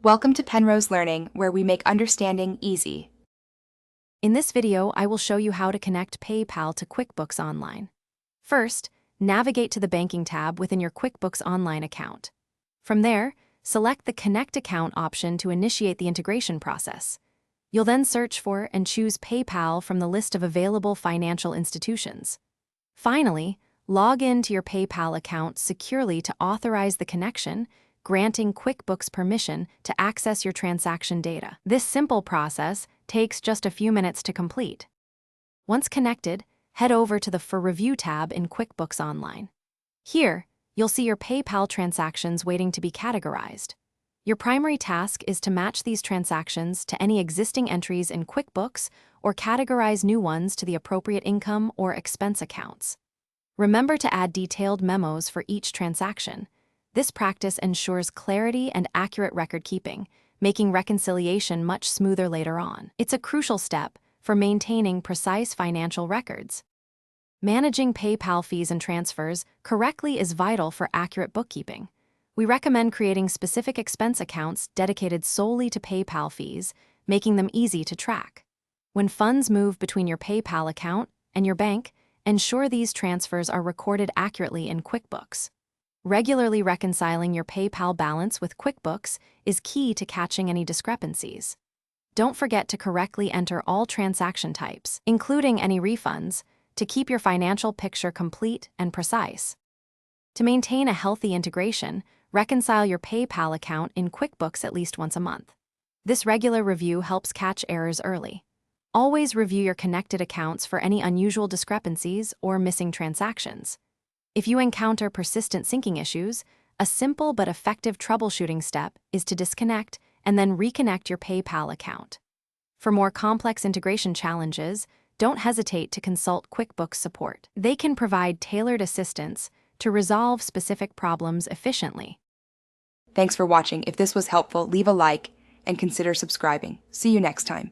Welcome to Penrose Learning, where we make understanding easy. In this video, I will show you how to connect PayPal to QuickBooks Online. First, navigate to the Banking tab within your QuickBooks Online account. From there, select the Connect Account option to initiate the integration process. You'll then search for and choose PayPal from the list of available financial institutions. Finally, log in to your PayPal account securely to authorize the connection, granting QuickBooks permission to access your transaction data. This simple process takes just a few minutes to complete. Once connected, head over to the For Review tab in QuickBooks Online. Here, you'll see your PayPal transactions waiting to be categorized. Your primary task is to match these transactions to any existing entries in QuickBooks or categorize new ones to the appropriate income or expense accounts. Remember to add detailed memos for each transaction. This practice ensures clarity and accurate record keeping, making reconciliation much smoother later on. It's a crucial step for maintaining precise financial records. Managing PayPal fees and transfers correctly is vital for accurate bookkeeping. We recommend creating specific expense accounts dedicated solely to PayPal fees, making them easy to track. When funds move between your PayPal account and your bank, ensure these transfers are recorded accurately in QuickBooks. Regularly reconciling your PayPal balance with QuickBooks is key to catching any discrepancies. Don't forget to correctly enter all transaction types, including any refunds, to keep your financial picture complete and precise. To maintain a healthy integration, reconcile your PayPal account in QuickBooks at least once a month. This regular review helps catch errors early. Always review your connected accounts for any unusual discrepancies or missing transactions. If you encounter persistent syncing issues, a simple but effective troubleshooting step is to disconnect and then reconnect your PayPal account. For more complex integration challenges, don't hesitate to consult QuickBooks support. They can provide tailored assistance to resolve specific problems efficiently. Thanks for watching. If this was helpful, leave a like and consider subscribing. See you next time.